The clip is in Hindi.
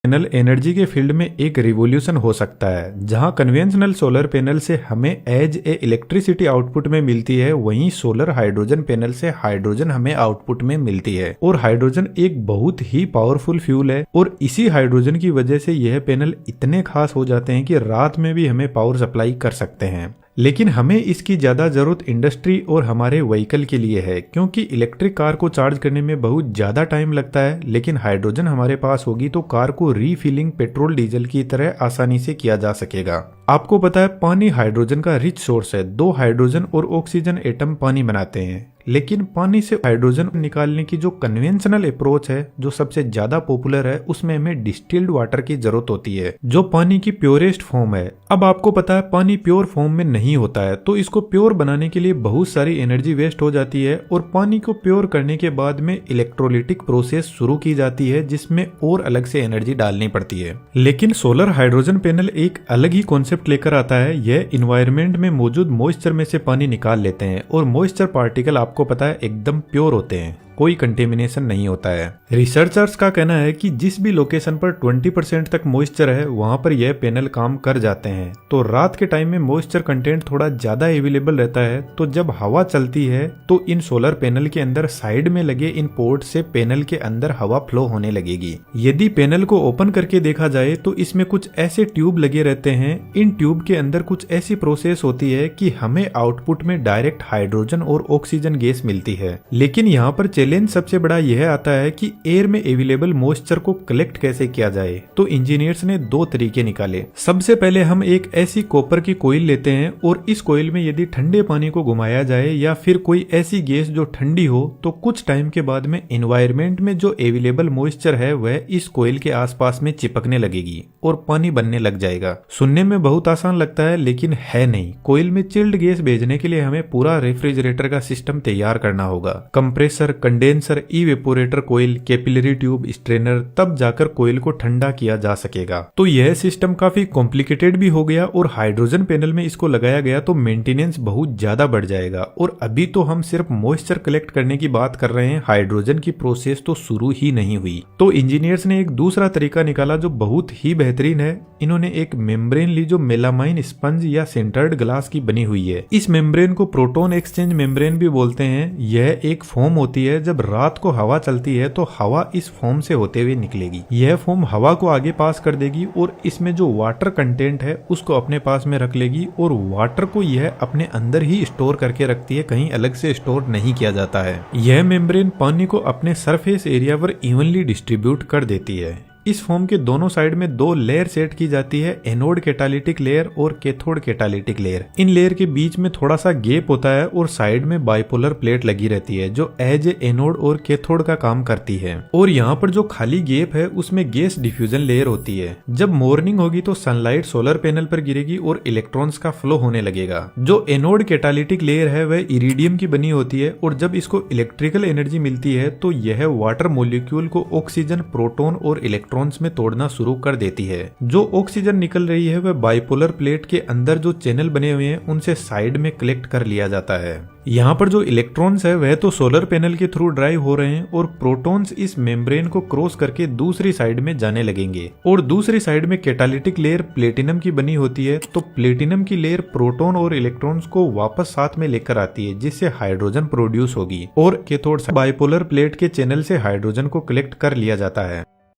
पैनल एनर्जी के फील्ड में एक रिवॉल्यूशन हो सकता है। जहां कन्वेंशनल सोलर पैनल से हमें एज ए इलेक्ट्रिसिटी आउटपुट में मिलती है, वहीं सोलर हाइड्रोजन पैनल से हाइड्रोजन हमें आउटपुट में मिलती है। और हाइड्रोजन एक बहुत ही पावरफुल फ्यूल है और इसी हाइड्रोजन की वजह से यह पैनल इतने खास हो जाते हैं कि रात में भी हमें पावर सप्लाई कर सकते हैं। लेकिन हमें इसकी ज्यादा जरूरत इंडस्ट्री और हमारे व्हीकल के लिए है, क्योंकि इलेक्ट्रिक कार को चार्ज करने में बहुत ज्यादा टाइम लगता है। लेकिन हाइड्रोजन हमारे पास होगी तो कार को रीफिलिंग पेट्रोल डीजल की तरह आसानी से किया जा सकेगा। आपको पता है पानी हाइड्रोजन का रिच सोर्स है। 2 हाइड्रोजन और ऑक्सीजन एटम पानी बनाते हैं, लेकिन पानी से हाइड्रोजन निकालने की जो कन्वेंशनल अप्रोच है, जो सबसे ज्यादा पॉपुलर है, उसमें हमें डिस्टिल्ड वाटर की जरूरत होती है, जो पानी की प्योरेस्ट फॉर्म है। अब आपको पता है पानी प्योर फॉर्म में नहीं होता है, तो इसको प्योर बनाने के लिए बहुत सारी एनर्जी वेस्ट हो जाती है और पानी को प्योर करने के बाद में इलेक्ट्रोलिटिक प्रोसेस शुरू की जाती है, जिसमें और अलग से एनर्जी डालनी पड़ती है। लेकिन सोलर हाइड्रोजन पैनल एक अलग ही कॉन्सेप्ट लेकर आता है। यह इन्वायरमेंट में मौजूद मॉइस्चर में से पानी निकाल लेते हैं और मॉइस्चर पार्टिकल आपको पता है एकदम प्योर होते हैं, कोई कंटेमिनेशन नहीं होता है। रिसर्चर्स का कहना है कि जिस भी लोकेशन पर 20% तक मॉइस्चर है, वहां पर यह पैनल काम कर जाते हैं। तो रात के टाइम में मॉइस्चर कंटेंट थोड़ा ज्यादा अवेलेबल रहता है, तो जब हवा चलती है तो इन सोलर पैनल के अंदर साइड में लगे इन पोर्ट से पैनल के अंदर हवा फ्लो होने लगेगी। यदि पैनल को ओपन करके देखा जाए तो इसमें कुछ ऐसे ट्यूब लगे रहते हैं। इन ट्यूब के अंदर कुछ ऐसी प्रोसेस होती है कि हमें आउटपुट में डायरेक्ट हाइड्रोजन और ऑक्सीजन गैस मिलती है। लेकिन यहाँ पर चैलेंज सबसे बड़ा यह आता है कि एयर में अवेलेबल मॉइस्चर को कलेक्ट कैसे किया जाए। तो इंजीनियर्स ने 2 तरीके निकाले। सबसे पहले हम एक ऐसी कॉपर की कोइल लेते हैं और इस कोइल में यदि ठंडे पानी को घुमाया जाए या फिर कोई ऐसी गैस जो ठंडी हो, तो कुछ टाइम के बाद में एनवायरमेंट में जो अवेलेबल मॉइस्चर है वह इस कोइल के आसपास में चिपकने लगेगी और पानी बनने लग जाएगा। सुनने में बहुत आसान लगता है, लेकिन है नहीं। कोइल में चिल्ड गैस भेजने के लिए हमें पूरा रेफ्रिजरेटर का सिस्टम तैयार करना होगा। Compressor, condenser, evaporator coil, capillary tube, strainer, तब जाकर कोइल को ठंडा किया जा सकेगा। तो यह सिस्टम काफी कॉम्प्लिकेटेड भी हो गया और हाइड्रोजन पैनल में इसको लगाया गया तो मेंटेनेंस बहुत ज्यादा बढ़ जाएगा। और अभी तो हम सिर्फ मॉइस्चर कलेक्ट करने की बात कर रहे हैं, हाइड्रोजन की प्रोसेस तो शुरू ही नहीं हुई। तो इंजीनियर्स ने एक दूसरा तरीका निकाला जो बहुत ही बेहतरीन है। इन्होंने एक मेम्ब्रेन ली जो मेलामाइन स्पंज या सिंटर्ड ग्लास की बनी हुई है। इस मेम्ब्रेन को प्रोटॉन एक्सचेंज मेम्ब्रेन भी बोलते हैं। यह एक फोम होती है। जब रात को हवा चलती है तो हवा इस फोम से होते हुए निकलेगी। यह फोम हवा को आगे पास कर देगी और इसमें जो वाटर कंटेंट है उसको अपने पास में रख लेगी और वाटर को यह अपने अंदर ही स्टोर करके रखती है, कहीं अलग से स्टोर नहीं किया जाता है। यह मेम्ब्रेन पानी को अपने सरफेस एरिया पर इवनली डिस्ट्रीब्यूट कर देती है। इस फोम के दोनों साइड में 2 लेयर सेट की जाती है, एनोड कैटालिटिक लेयर और cathode catalytic layer. In layer के बीच में थोड़ा सा गैप होता है और साइड में बाइपोलर प्लेट लगी रहती है जो एज ए एनोड और कैथोड का काम करती है। और यहाँ पर जो खाली गैप है उसमें गैस डिफ्यूजन लेयर होती है। जब मॉर्निंग होगी तो सनलाइट सोलर पैनल पर गिरेगी और इलेक्ट्रॉन्स का फ्लो होने लगेगा। जो एनोड कैटालिटिक लेयर है वह इरिडियम की बनी होती है और जब इसको इलेक्ट्रिकल एनर्जी मिलती है तो यह वाटर मॉलिक्यूल को ऑक्सीजन, प्रोटॉन और इलेक्ट्रॉन्स में तोड़ना शुरू कर देती है। जो ऑक्सीजन निकल रही है वह बाइपोलर प्लेट के अंदर जो चैनल बने हुए हैं उनसे साइड में कलेक्ट कर लिया जाता है। यहाँ पर जो इलेक्ट्रॉन्स है वह तो सोलर पैनल के थ्रू ड्राइव हो रहे हैं और प्रोटॉन्स इस मेम्ब्रेन को क्रॉस करके दूसरी साइड में जाने लगेंगे। और दूसरी साइड में कैटालिटिक लेयर प्लेटिनम की बनी होती है, तो प्लेटिनम की लेयर प्रोटॉन और इलेक्ट्रॉन्स को वापस साथ में लेकर आती है, जिससे हाइड्रोजन प्रोड्यूस होगी और कैथोड बाइपोलर प्लेट के चैनल से हाइड्रोजन को कलेक्ट कर लिया जाता है।